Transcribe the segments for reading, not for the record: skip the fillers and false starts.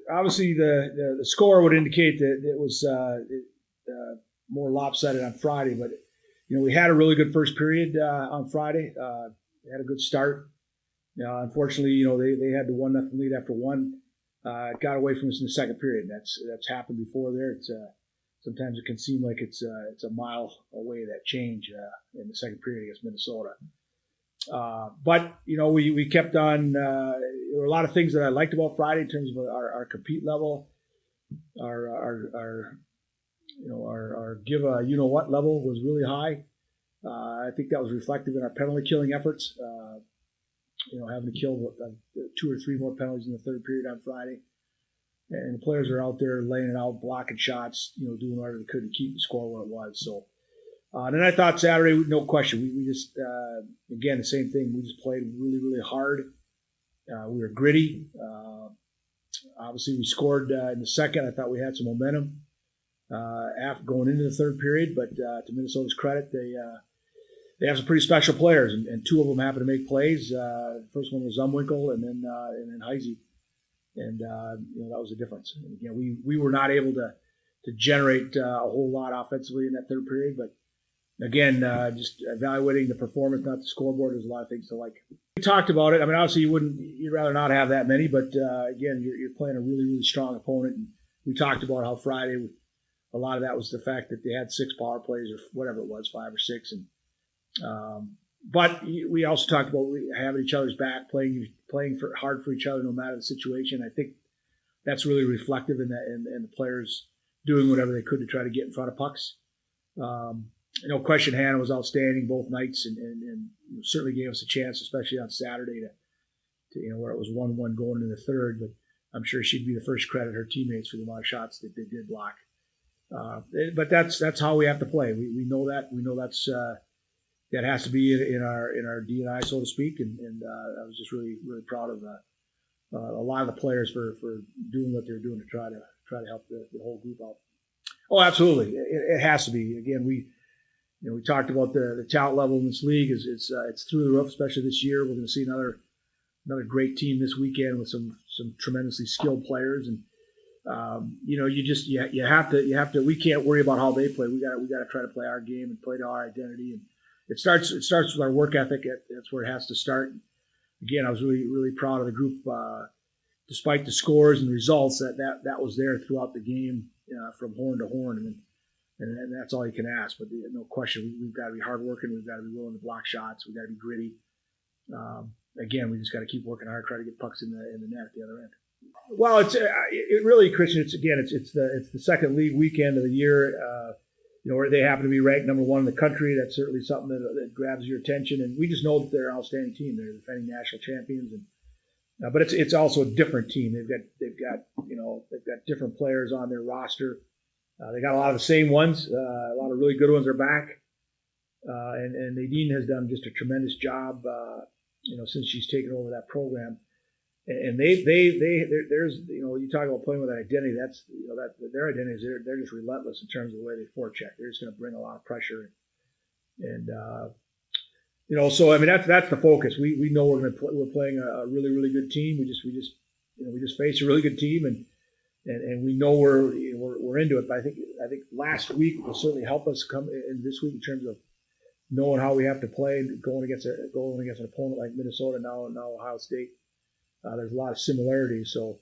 Obviously the score would indicate that it was more lopsided on Friday, but we had a really good first period on Friday. They had a good start. Unfortunately, they had the 1-0 lead after one. It got away from us in the second period. That's happened before there. It's sometimes it can seem like it's a mile away, that change in the second period against Minnesota. But we kept on. There were a lot of things that I liked about Friday in terms of our compete level, our give a what level was really high. I think that was reflective in our penalty killing efforts. Having to kill 2 or 3 more penalties in the third period on Friday, and the players are out there laying it out, blocking shots, doing whatever they could to keep the score where it was. So. Then I thought Saturday, no question, we just, again, the same thing. We just played really, really hard. We were gritty. Obviously, we scored in the second. I thought we had some momentum after going into the third period. But to Minnesota's credit, they have some pretty special players, and 2 of them happened to make plays. The first one was Zumwinkle, and then Heisey. And that was the difference. And again, we were not able to generate a whole lot offensively in that third period, but again, just evaluating the performance, not the scoreboard. There's a lot of things to like. We talked about it. I mean, obviously, you'd rather not have that many, but again, you're playing a really, really strong opponent. And we talked about how Friday, a lot of that was the fact that they had 6 power plays or whatever it was, 5 or 6. And but we also talked about having each other's back, playing hard for each other, no matter the situation. I think that's really reflective in that, and the players doing whatever they could to try to get in front of pucks. No question, Hannah was outstanding both nights, and certainly gave us a chance, especially on Saturday, to where it was 1-1 going into the third. But I'm sure she'd be the first credit her teammates for the amount of shots that they did block. But that's how we have to play. We know that. We know that has to be in our D&I, so to speak. And I was just really, really proud of a lot of the players for doing what they're doing to try to help the whole group out. Oh, absolutely, it has to be. Again, we talked about the talent level in this league it's through the roof, especially this year. We're going to see another great team this weekend with some tremendously skilled players, and you have to. We can't worry about how they play. We got to try to play our game and play to our identity, and it starts with our work ethic. That's where it has to start. Again, I was really, really proud of the group, despite the scores and results. That was there throughout the game, from horn to horn, and that's all you can ask. But no question, we've got to be hardworking. We've got to be willing to block shots. We've got to be gritty. Again, we just got to keep working hard, try to get pucks in the net at the other end. Well, it really, Christian. It's the second league weekend of the year. Where they happen to be ranked number 1 in the country. That's certainly something that grabs your attention. And we just know that they're an outstanding team. They're defending national champions, but it's also a different team. They've got different players on their roster. They got a lot of the same ones. A lot of really good ones are back. And Nadine has done just a tremendous job, since she's taken over that program. And there's you talk about playing with an identity. That's that their identity is they're just relentless in terms of the way they forecheck. They're just going to bring a lot of pressure, and so I mean that's the focus. We know we're playing a really, really good team. We just faced a really good team, and we know we're into it. But I think last week will certainly help us come in this week in terms of knowing how we have to play, going against an opponent like Minnesota now Ohio State. There's a lot of similarities. So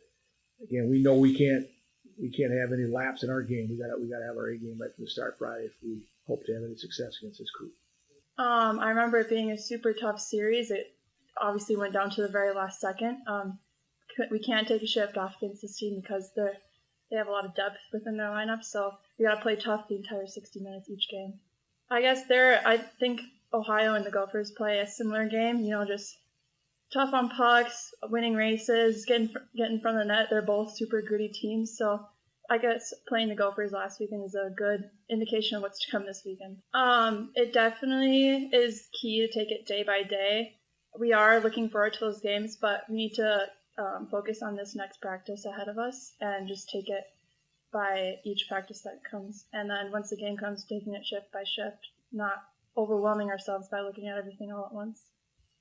again, we know we can't have any lapse in our game. We got to have our A game right from the start Friday if we hope to have any success against this group. I remember it being a super tough series. It obviously went down to the very last second. We can't take a shift off against this team because they have a lot of depth within their lineup. So we got to play tough the entire 60 minutes each game. I guess I think Ohio and the Gophers play a similar game. Just tough on pucks, winning races, getting in front of the net. They're both super gritty teams. So I guess playing the Gophers last weekend is a good indication of what's to come this weekend. It definitely is key to take it day by day. We are looking forward to those games, but we need to focus on this next practice ahead of us and just take it by each practice that comes. And then once the game comes, taking it shift by shift, not overwhelming ourselves by looking at everything all at once.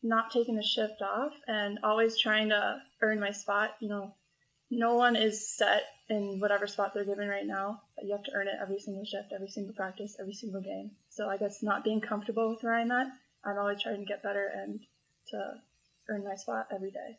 not taking a shift off and always trying to earn my spot. No one is set in whatever spot they're given right now, but you have to earn it every single shift, every single practice, every single game. So I guess not being comfortable with where I'm at, I'm always trying to get better and to earn my spot every day.